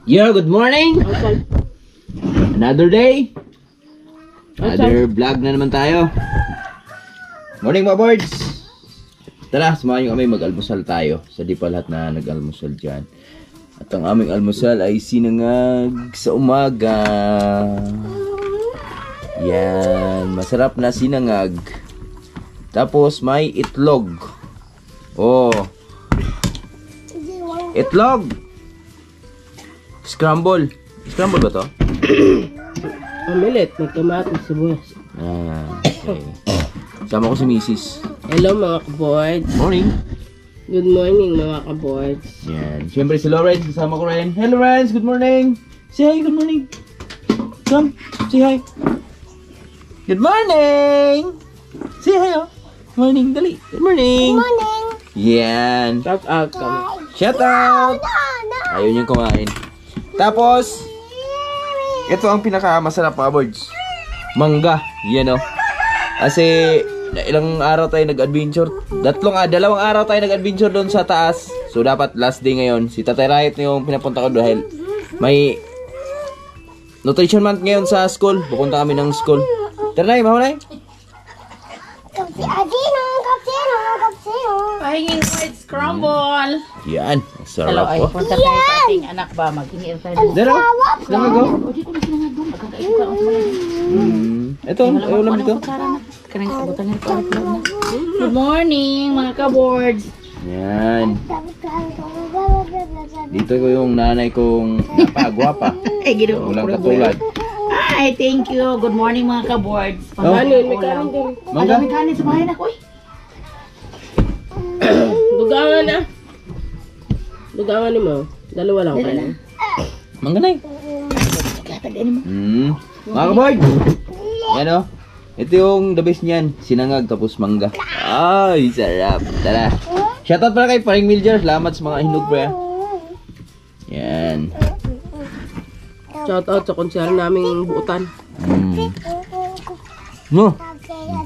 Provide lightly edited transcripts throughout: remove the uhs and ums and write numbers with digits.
Yo, good morning! Another day. Another vlog na naman tayo. Morning mga boards! Tara, samahan nyo kami mag-almusal tayo. Sa di pa lahat na nag-almusal dyan. At ang aming almusal ay sinangag sa umaga. Yan, masarap na sinangag. Tapos may itlog. Oh. Itlog! Scramble. Scramble ba to? Omelette, may kamatis, sibuyas. Okay. Sama ko si Mrs. Hello mga kaboards. Morning. Good morning mga kaboards. Yan. Siyempre si Lawrence, kasama ko rin. Hello Lawrence, good morning. Say hi, good morning. Come, say hi. Good morning. Say hi, oh. Morning, dali. Good morning. Good morning. Yan. Shout out kami. Shout out. Ayaw niyang kumain. Tapos, ito ang pinakamasarap mga boards. Mangga. Yan o. Kasi, ilang araw tayo nag-adventure. Dalawang araw tayo nag-adventure doon sa taas. So, dapat last day ngayon. Si Tatay Riot na yung pinapunta ko dahil may nutrition month ngayon sa school. Pupunta kami ng school. Tara na, mahulay. Pahingin white scramble. Yan. Hello, Sarap ay po. punta tayo sa ating anak ba? Maghingi tayo ng... Dero, saan go? Ito, ulam dito. Good morning mga kaboards. Yan. Dito ko yung nanay kong napagwapa. Ay, ginoo. Walang katulad. Ay, thank you. Good morning mga kaboards. Oh. Kanin, may kanin din. Mangga? May kanin sa bahay na ko eh. Dugangan na. Dugangan ni mo. Dalawa lang kanin. Mangga na Mga kaboy! Yan o. Ito yung the best niyan. Sinangag tapos mangga. Ay, sarap. Tara. Shoutout pala kay Paring Milger. Salamat sa mga hinog pa. Yan. Shout out sa konsyal naming buutan. No.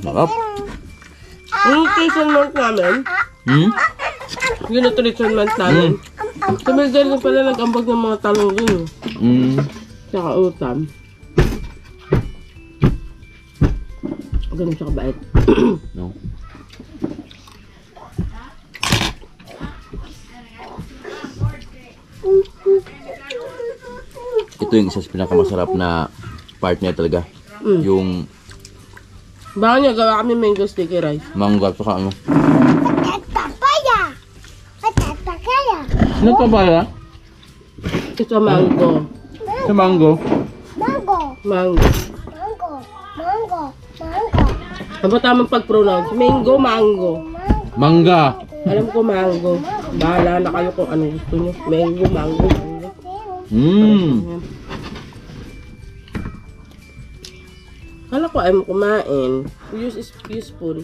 Sarap. Yung nutrition month namin, yung nutrition month namin, sa Milder na pala nag-ambag ng mga talong dun. Tsaka utam. Ganun siya kabait. No. Ito yung isa sa pinakamasarap na part niya talaga. Yung Baka niya gawa kami mango sticky rice. mangga at saka ano. Ano pa ba ya? Ito mango. Sa mango. Mango. Ano ba tamang pag-pronounce? Mango, mango. Mangga. Alam ko mango. Bahala na kayo kung ano gusto nyo. Mango, mango, mango. Kala ko ayaw mo kumain. Use spoon.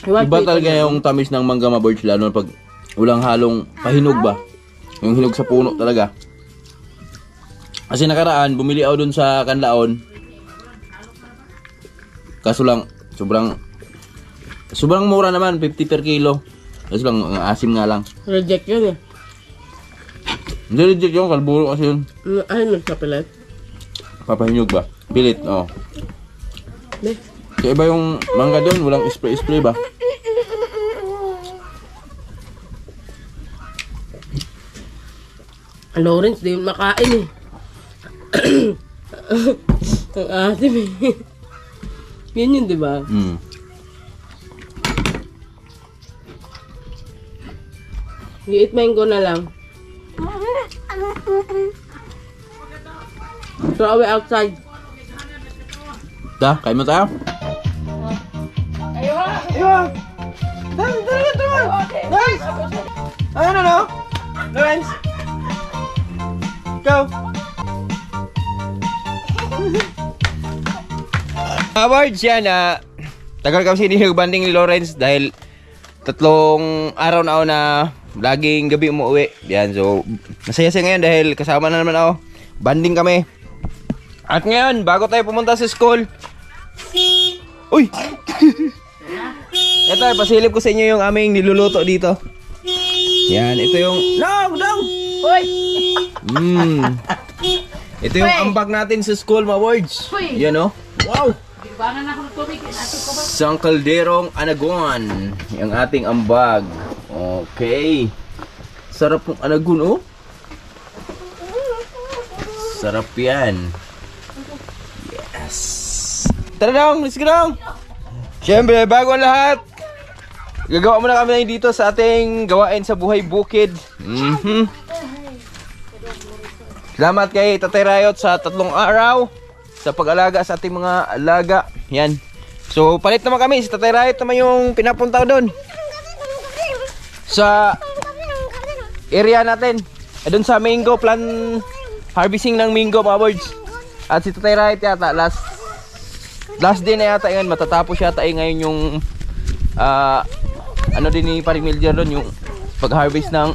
Iba talaga yung tamis ng mangga maboards, lalo na pag walang halong pahinog ba. Yung hinog sa puno talaga. Kasi nakaraan, bumili ako dun sa Kanlaon. Kaso lang, sobrang mura naman, 50 per kilo. Kaso lang, ang asim nga lang. Reject yun eh. Hindi legit yung kalburo kasi yun. Ay, nagkapilat. Papahinog ba? Pilit, oo. Ne? Kaya iba yung mangga dun, walang spray ba? Lawrence, di yun makain eh. Ang asim eh. Yan yun, di ba? You eat mango na lang. Throw away outside. Da, kain mo tayo? Ayun. Ano? Lawrence? Go! Awards yan tagal kasi banding ni Lawrence dahil 3 araw na ako na laging gabi umuwi. Yan, so masaya siya ngayon dahil kasama na naman ako. Banding kami. At ngayon, bago tayo pumunta sa school. Uy! Ito, pasilip ko sa inyo yung aming niluluto dito. Yan, ito yung... Dong! Uy! Ito yung ambag natin sa school, mga boys. Yan, oh. Wow! Ibanan ako ng tubig. Ato ko ba? Sang kalderong anagon. Yung ating ambag. Okay. Sarap ng anagon, oh. Sarap yan. Yes. Tara dong, let's go dong. Siyempre, bago ang lahat, gagawa muna kami dito sa ating gawain sa buhay bukid. Salamat kay Tatay Rayot sa 3 araw sa pag-alaga sa ating mga alaga. Yan. So, palit naman kami. Si Tatay Rayot naman yung pinapunta doon sa area natin. Doon sa mango plan harvesting ng mango, mga boys. At si Tatay Rayot yata last day na yata ngayon, matatapos yata ngayon yung ano din ni Paring Miljer doon, yung pag-harvest ng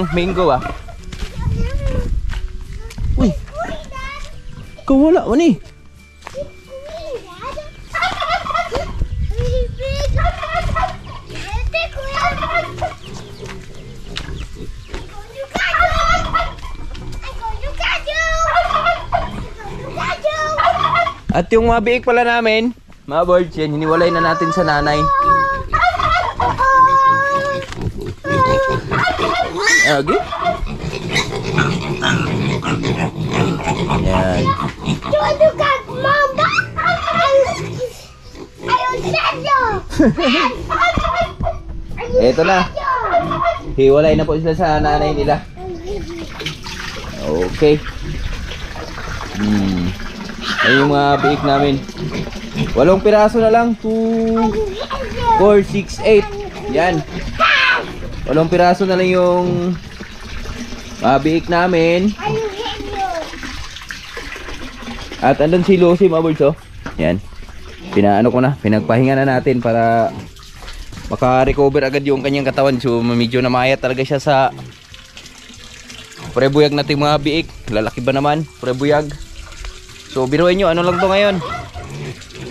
mango, Uy, kawala mo ni. At yung mga biik pala namin, mga boys, yan, hiniwalay na natin sa nanay. Okay. Yan. Eto na. Hiwalay na po sila sa nanay nila. Okay. Ayun yung mga biik namin. 8 piraso na lang. 2, 4, 6, 8. Yan. 8 piraso na lang yung mga biik namin. At andun si Lucy, mga boys, oh. Yan. Pinagpahinga na natin para maka-recover agad yung kanyang katawan. So medyo namayat talaga siya sa prebuyag natin mga biik. Lalaki ba naman? Prebuyag. So biruin nyo, ano lang to ngayon?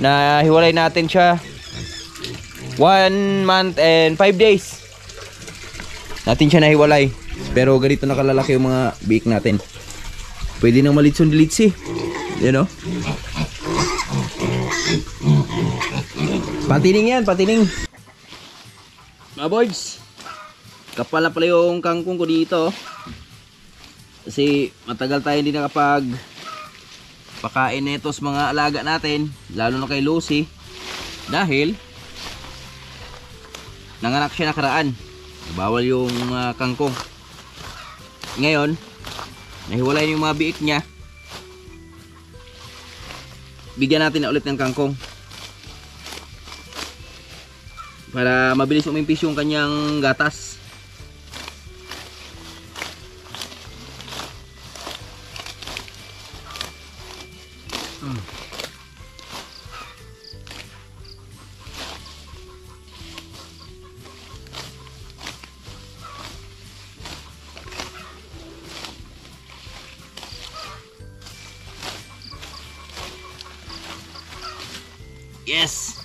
Na hiwalay natin siya 1 month and 5 days natin siya nahiwalay. Pero ganito na kalalaki yung mga biik natin. Pwede nang malitson-litsi. You know? Patining yan, patining. Mga boys, kapala pala yung kangkong ko dito. Kasi matagal tayo hindi nakapag pakain netos mga alaga natin, lalo na kay Lucy, dahil nanganak siya nakaraan. Bawal yung kangkong. Ngayon nahiwalay yung mga biik niya. Bigyan natin na ulit ng kangkong para mabilis umimpis yung kanyang gatas. Yes.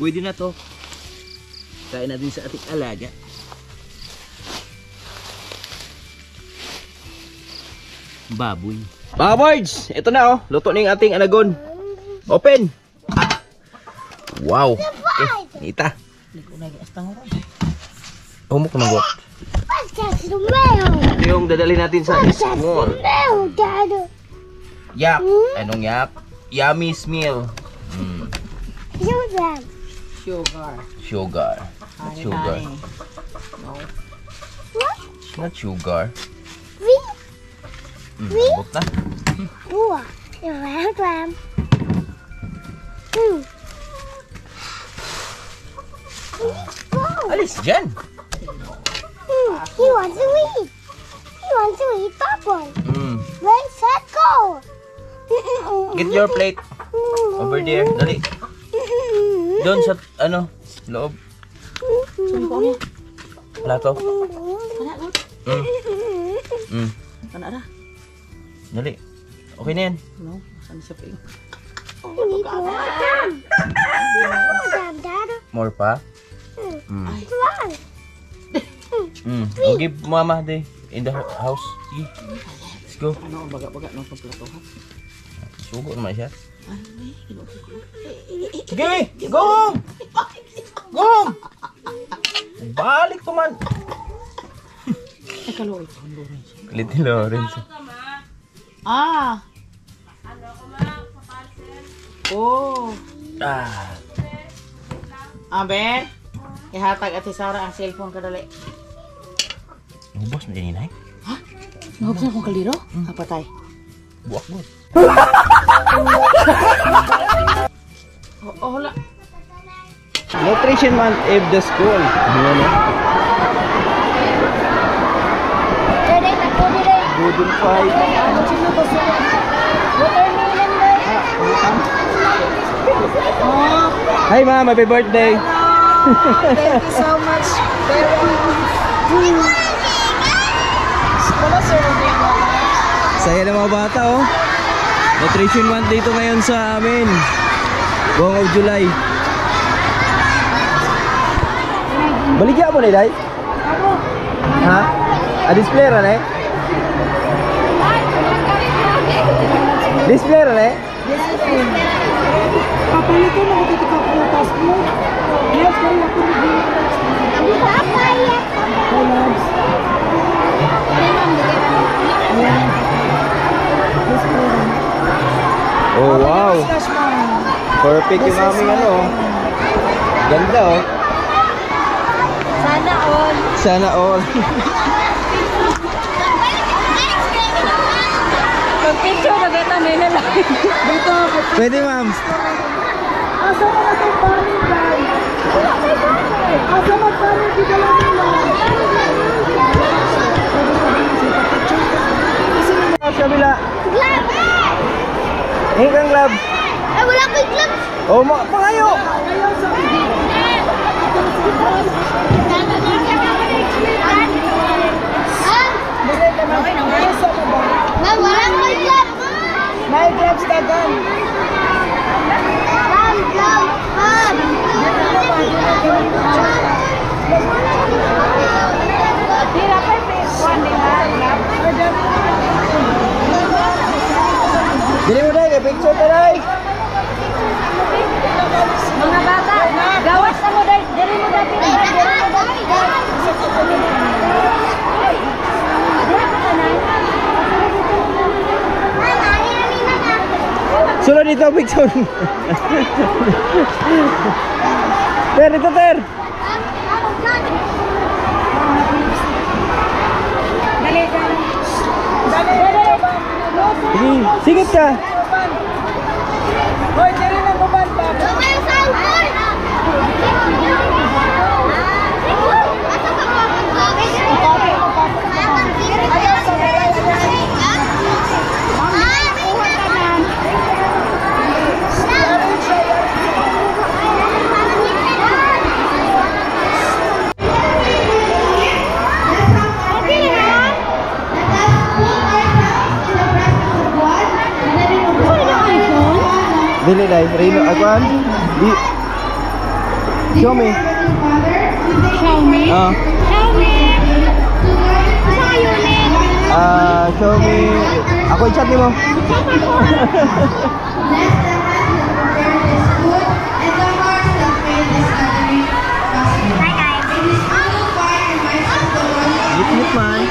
Pwede na to. Kain natin sa ating alaga. Baboy. Mga birds, ito na oh. Luto na yung ating anagon. Open! Wow! Nita. Umok na mag-walk. Ito yung dadali natin sa small. Yak. Anong yak? Yummy's meal. Sugar. Sugar. Sugar. It's not sugar. Abot na. Alis dyan. He wants to eat. He wants to eat that one. Right, set, go. Get your plate. Over there. Dali. Doon sa, ano, loob. Plato. Dali. Okay na yan. More pa? I'll give mama day in the house. Sige. Let's go. Baga-baga ng pagplato ha. Sugo naman siya. Sige! Go home! Go home! Balik ko man! Kalit ni Lawrence. Ah! Oh! Aber, ihatag at Sara ang cellphone kadali. Nubos mo din inay? Ha? Nubos na akong kaliro? Kapatay. Buak mo. Hola. Nutrition month of the school. Ano? Budol fight. Hi ma'am, happy birthday. Thank you so much. Saya ng mga bata oh. Nutrition month dito ngayon sa amin. Buong of July. Baligya mo na Day? Ha? Display ra na Display ra na Papalito na ako dito kaputas mo. Yes, kaya ako oh wow. Perfect yung aming ano. Ganda oh. Sana all. Sana all. Pag-picture na kita nila lang. Dito. Pwede ma'am. Asa mo na itong panin dyan? Asa mo panin dito lang nila? Sa bila. Glove! Hinggang lab. Ay, wala ko yung gloves. Oh, pangayo. Ma'am, wala ko yung gloves. May gloves ka doon. Ma'am, gloves. Ma'am. Dili mo Day, picture ka Day. Mga bata, gawas na mo dahil. Dali mo dahil. Sunod dito, picture. Ter, dito Ter. Dali, dali. Dali. Sige, sigit ka. Hoy, diri na buban pa. May cellphone. Asa ka ba Dili Day, Rino, akuan. Di Show me. Show me. Ah. Show me. Sa unit. Show me. Ako i-chat mo. Ngit-ngit man.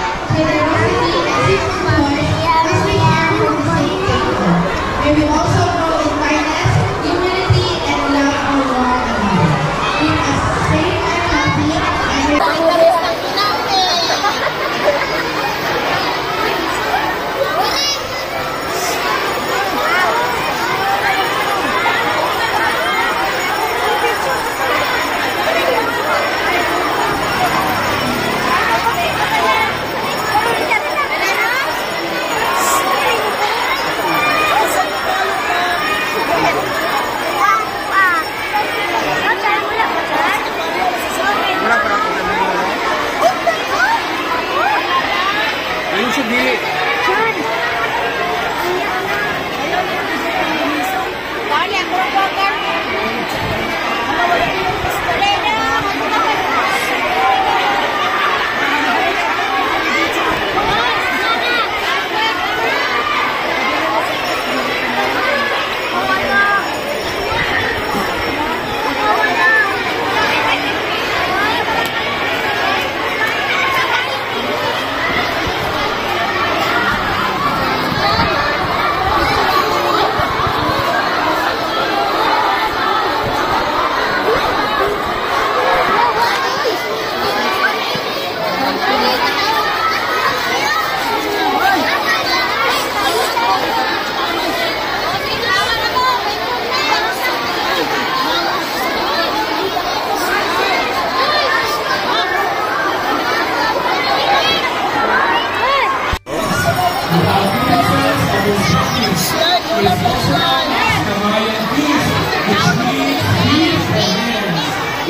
May we also grow in kindness, humility, and love for one another. Being as safe and happy and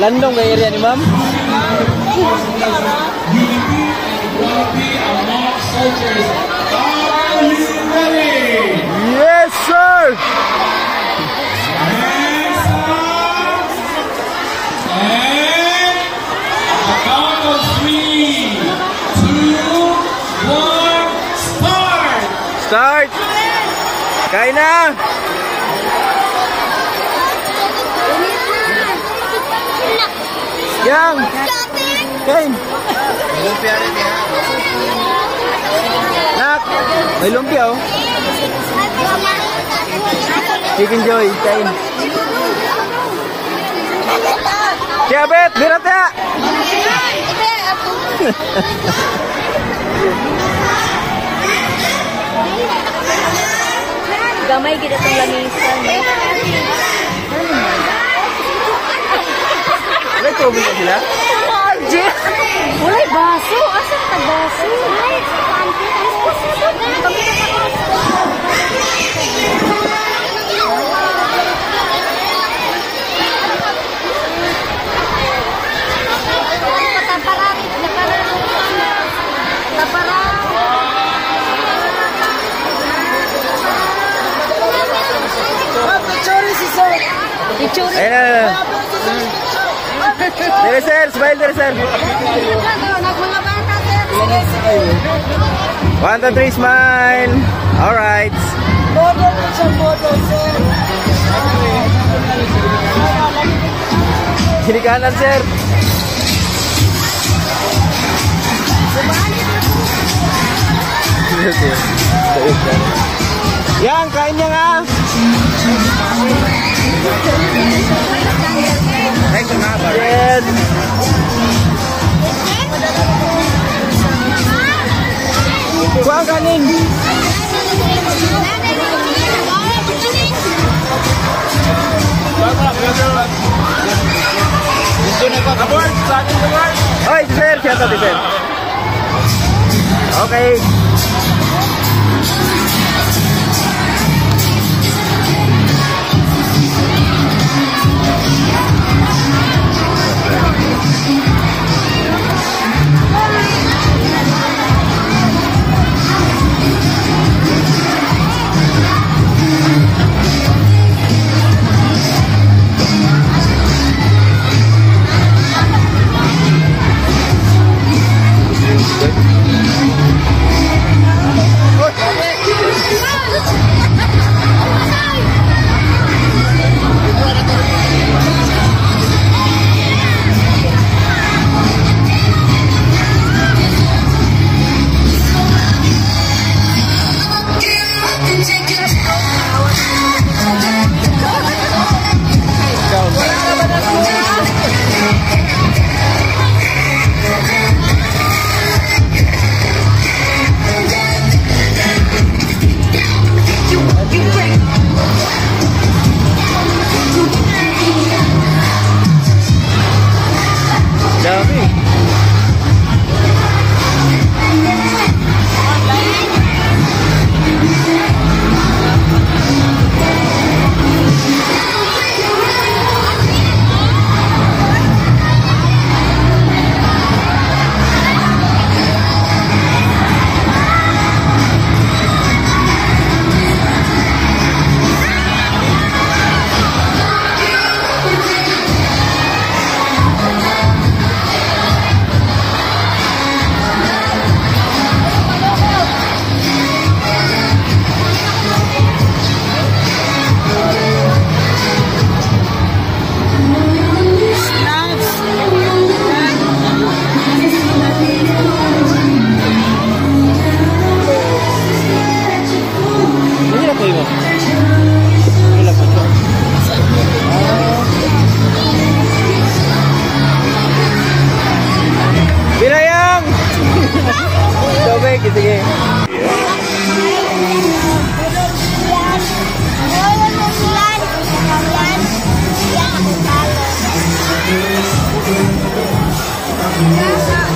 Landong kay area ni ma'am. Yes, sir. Start. Kain na. Yang. Kain. Nak. May lumpia oh. Chicken Joy. Kain. Siabet. Birat ya. Gamay kita itong lamisan. May tubig na sila? Ulay, baso. Asa ka baso? Ayan na. Dere sir, smile dere sir. 1, 2, 3, smile. Alright. Kiri kanan sir. Yang, kain niya nga. Yes. Kuang kanin. Oi, sir, siapa tu sir? Okay.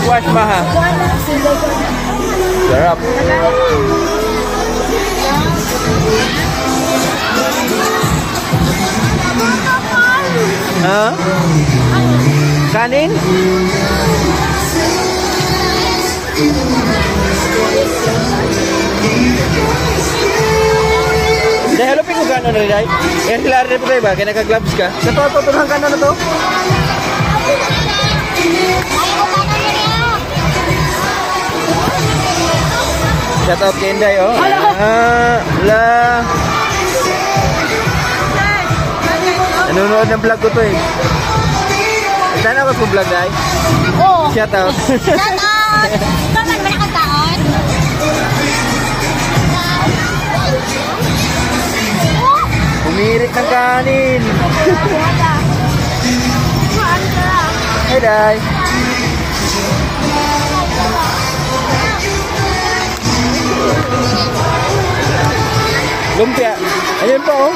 Squash maha. Sarap. Ha? Kanin? Dahil halupin ko gano'n na rin ay. Eh, sila rin po kayo ba? Kaya naka-gloves ka? Natututunan ka na na to? Shout out kay Inday, oh. La. Nanonood ng vlog ko to eh. Sana ako kung vlog ay. Oo. Shout out. Shout out! Kaman ba nakataon? Umirit ng kanin. Hey, Day. Lumpia. Ayun pa, oh.